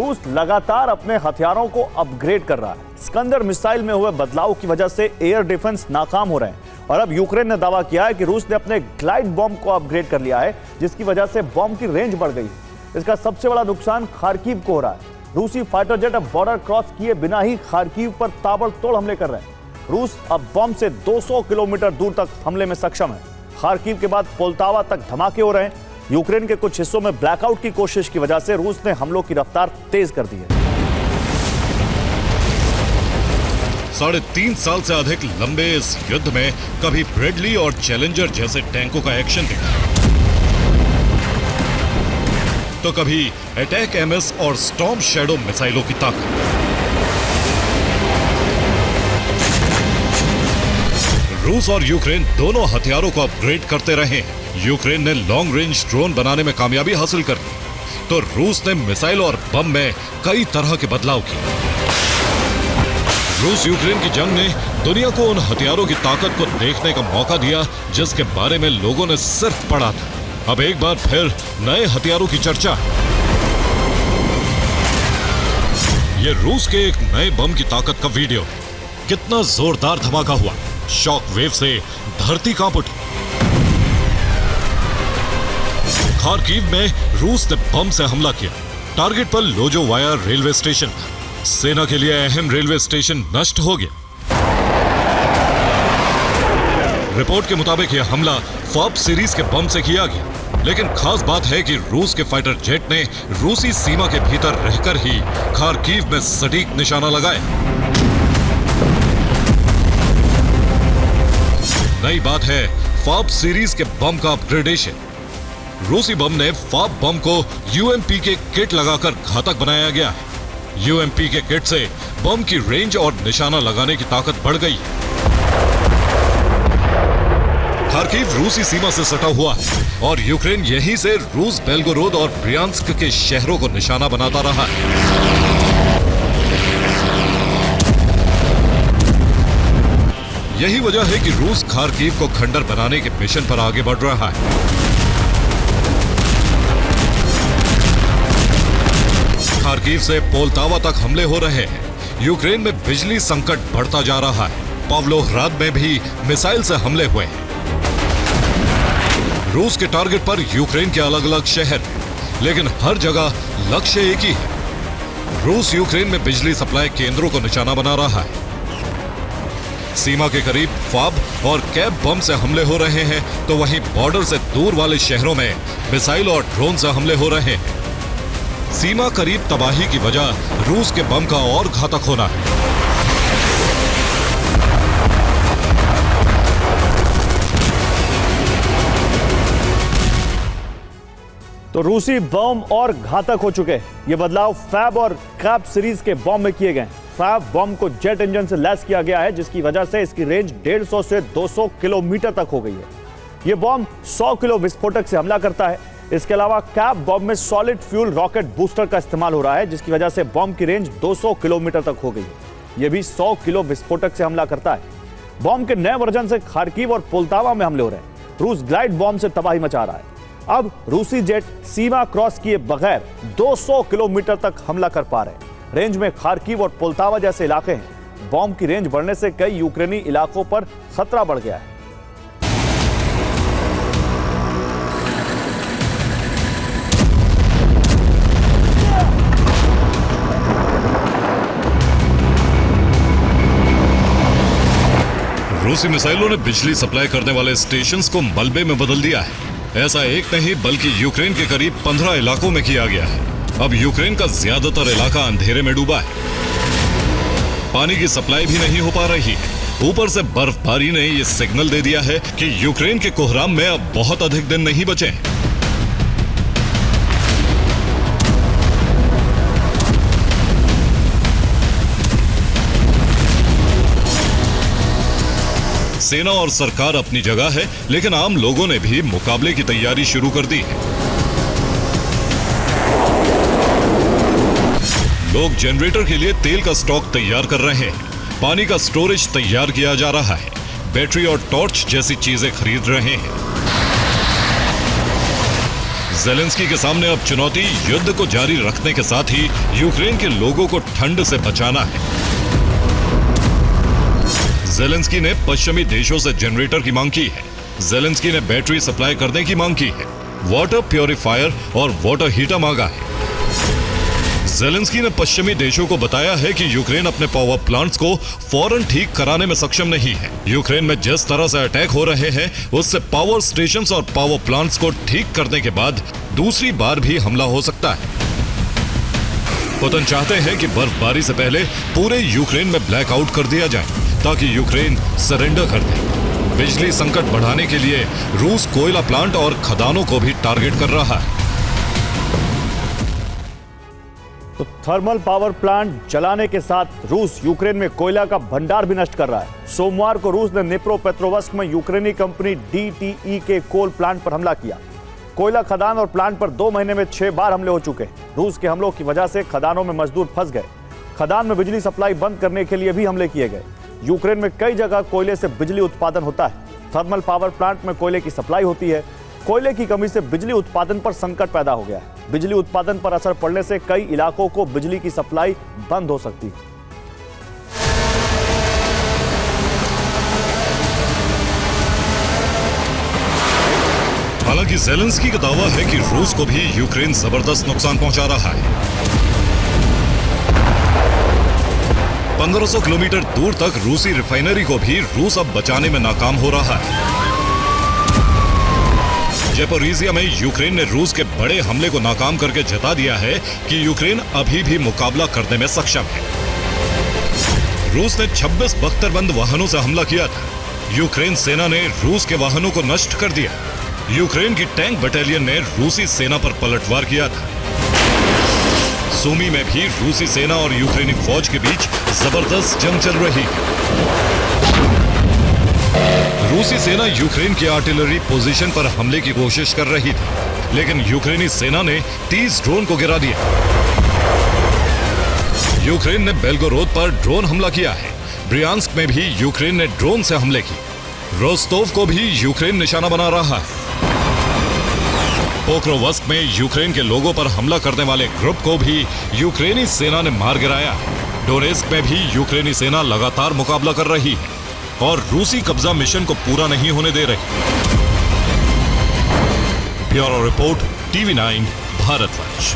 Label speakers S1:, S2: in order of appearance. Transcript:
S1: रूस लगातार अपने हथियारों को अपग्रेड कर रहा है। स्कंदर मिसाइल में हुए बदलाव की वजह से एयर डिफेंस नाकाम हो रहे हैं और अब यूक्रेन ने दावा किया है कि रूस ने अपने ग्लाइड बॉम्ब को अपग्रेड कर लिया है, जिसकी वजह से बॉम्ब की रेंज बढ़ गई है। इसका सबसे बड़ा नुकसान खार्किव को हो रहा है। रूसी फाइटर जेट अब बॉर्डर क्रॉस किए बिना ही खार्किव पर ताबड़तोड़ हमले कर रहे हैं। रूस अब बॉम्ब से 200 किलोमीटर दूर तक हमले में सक्षम है। खार्किव के बाद पोल्टावा तक धमाके हो रहे हैं। यूक्रेन के कुछ हिस्सों में ब्लैकआउट की कोशिश की वजह से रूस ने हमलों की रफ्तार तेज कर दी है।
S2: 3.5 साल से अधिक लंबे इस युद्ध में कभी ब्रेडली और चैलेंजर जैसे टैंकों का एक्शन देखा, तो कभी अटैक एमएस और स्टॉर्म शैडो मिसाइलों की ताकत। रूस और यूक्रेन दोनों हथियारों को अपग्रेड करते रहे हैं। यूक्रेन ने लॉन्ग रेंज ड्रोन बनाने में कामयाबी हासिल कर ली, तो रूस ने मिसाइल और बम में कई तरह के बदलाव किए। रूस यूक्रेन की जंग ने दुनिया को उन हथियारों की ताकत को देखने का मौका दिया जिसके बारे में लोगों ने सिर्फ पढ़ा था। अब एक बार फिर नए हथियारों की चर्चा है। ये रूस के एक नए बम की ताकत का वीडियो है। कितना जोरदार धमाका हुआ, शॉक वेव से धरती कांप उठी। खार्किव में रूस ने बम से हमला किया। टारगेट पर लोजोवाया रेलवे स्टेशन था। सेना के लिए अहम रेलवे स्टेशन नष्ट हो गया। रिपोर्ट के मुताबिक यह हमला फॉब सीरीज के बम से किया गया, लेकिन खास बात है कि रूस के फाइटर जेट ने रूसी सीमा के भीतर रहकर ही खार्किव में सटीक निशाना लगाया। नई बात है फॉब सीरीज के बम का अपग्रेडेशन। रूसी बम ने फॉब बम को यूएमपी के किट लगाकर घातक बनाया गया है। यूएमपी के किट से बम की रेंज और निशाना लगाने की ताकत बढ़ गई। खार्किव रूसी सीमा से सटा हुआ है और यूक्रेन यहीं से रूस बेलगोरोद और ब्रियांस्क के शहरों को निशाना बनाता रहा है। यही वजह है कि रूस खार्किव को खंडर बनाने के मिशन पर आगे बढ़ रहा है। खार्किव से पोल्टावा तक हमले हो रहे हैं। यूक्रेन में बिजली संकट बढ़ता जा रहा है। पाव्लोहराद में भी मिसाइल से हमले हुए हैं। रूस के टारगेट पर यूक्रेन के अलग अलग शहर, लेकिन हर जगह लक्ष्य एक ही है। रूस यूक्रेन में बिजली सप्लाई केंद्रों को निशाना बना रहा है। सीमा के करीब फॉब और कैब बम से हमले हो रहे हैं, तो वहीं बॉर्डर से दूर वाले शहरों में मिसाइल और ड्रोन से हमले हो रहे हैं। सीमा करीब तबाही की वजह रूस के बम का और घातक होना है।
S1: तो रूसी बम और घातक हो चुके हैं। ये बदलाव फैब और कैब सीरीज के बम में किए गए। फैब बम को जेट इंजन से लैस किया गया है, जिसकी वजह से इसकी रेंज 150 से 200 किलोमीटर तक हो गई है। यह बम 100 किलो विस्फोटक से हमला करता है। इसके अलावा कैब बम में सॉलिड फ्यूल रॉकेट बूस्टर का इस्तेमाल हो रहा है, जिसकी वजह से बम की रेंज 200 किलोमीटर तक हो गई है। यह भी 100 किलो विस्फोटक से हमला करता है। बम के नए वर्जन से खार्किव और पोल्टावा में हमले हो रहे हैं। रूस ग्लाइड बॉम्ब से तबाही मचा रहा है। अब रूसी जेट सीमा क्रॉस किए बगैर 200 किलोमीटर तक हमला कर पा रहे हैं। रेंज में खार्किव और पोल्टावा जैसे इलाके हैं। बॉम्ब की रेंज बढ़ने से कई यूक्रेनी इलाकों पर खतरा बढ़ गया है।
S2: रूसी मिसाइलों ने बिजली सप्लाई करने वाले स्टेशंस को मलबे में बदल दिया है। ऐसा एक नहीं बल्कि यूक्रेन के करीब 15 इलाकों में किया गया है। अब यूक्रेन का ज्यादातर इलाका अंधेरे में डूबा है। पानी की सप्लाई भी नहीं हो पा रही है। ऊपर से बर्फबारी ने यह सिग्नल दे दिया है कि यूक्रेन के कोहराम में अब बहुत अधिक दिन नहीं बचे। सेना और सरकार अपनी जगह है, लेकिन आम लोगों ने भी मुकाबले की तैयारी शुरू कर दी है। लोग जनरेटर के लिए तेल का स्टॉक तैयार कर रहे हैं। पानी का स्टोरेज तैयार किया जा रहा है। बैटरी और टॉर्च जैसी चीजें खरीद रहे हैं। जेलेंस्की के सामने अब चुनौती युद्ध को जारी रखने के साथ ही यूक्रेन के लोगों को ठंड से बचाना है। जेलेंस्की ने पश्चिमी देशों से जनरेटर की मांग की है। जेलेंस्की ने बैटरी सप्लाई करने की मांग की है, वाटर प्योरीफायर और वाटर हीटर मांगा है। जेलेंस्की ने पश्चिमी देशों को बताया है कि यूक्रेन अपने पावर प्लांट्स को फौरन ठीक कराने में सक्षम नहीं है। यूक्रेन में जिस तरह से अटैक हो रहे हैं उससे पावर स्टेशंस और पावर प्लांट्स को ठीक करने के बाद दूसरी बार भी हमला हो सकता है। पुतिन चाहते हैं कि बर्फबारी से पहले पूरे यूक्रेन में ब्लैकआउट कर दिया जाए ताकि यूक्रेन सरेंडर कर दे। बिजली संकट बढ़ाने के लिए रूस कोयला प्लांट और खदानों को भी टारगेट कर रहा है।
S1: तो थर्मल पावर प्लांट जलाने के साथ रूस यूक्रेन में कोयला का भंडार भी नष्ट कर रहा है। सोमवार को रूस ने निप्रोपेट्रोवस्क में यूक्रेनी कंपनी DTE के कोल प्लांट पर हमला किया। कोयला खदान और प्लांट पर 2 महीने में 6 बार हमले हो चुके हैं। रूस के हमलों की वजह से खदानों में मजदूर फंस गए। खदान में बिजली सप्लाई बंद करने के लिए भी हमले किए गए। यूक्रेन में कई जगह कोयले से बिजली उत्पादन होता है। थर्मल पावर प्लांट में कोयले की सप्लाई होती है। कोयले की कमी से बिजली उत्पादन पर संकट पैदा हो गया है। बिजली उत्पादन पर असर पड़ने से कई इलाकों को बिजली की सप्लाई बंद हो सकती है।
S2: हालांकि जेलेंस्की का दावा है कि रूस को भी यूक्रेन जबरदस्त नुकसान पहुंचा रहा है। 1500 किलोमीटर दूर तक रूसी रिफाइनरी को भी रूस अब बचाने में नाकाम हो रहा है। ज़ैपोरिज़िया में यूक्रेन ने रूस के बड़े हमले को नाकाम करके जता दिया है कि यूक्रेन अभी भी मुकाबला करने में सक्षम है। रूस ने 26 बख्तरबंद वाहनों से हमला किया था। यूक्रेन सेना ने रूस के वाहनों को नष्ट कर दिया। यूक्रेन की टैंक बटालियन ने रूसी सेना पर पलटवार किया था। सूमी में भी रूसी सेना और यूक्रेनी फौज के बीच जबरदस्त जंग चल रही है। रूसी सेना यूक्रेन की आर्टिलरी पोजीशन पर हमले की कोशिश कर रही थी, लेकिन यूक्रेनी सेना ने 30 ड्रोन को गिरा दिया। यूक्रेन ने बेल्गोरोद पर ड्रोन हमला किया है। ब्रियांस्क में भी यूक्रेन ने ड्रोन से हमले किए। रोस्टोव को भी यूक्रेन निशाना बना रहा है। पोक्रोवस्क में यूक्रेन के लोगों पर हमला करने वाले ग्रुप को भी यूक्रेनी सेना ने मार गिराया। डोनेस्क में भी यूक्रेनी सेना लगातार मुकाबला कर रही है और रूसी कब्जा मिशन को पूरा नहीं होने दे रही। Bureau report, TV9 Bharatvarsh.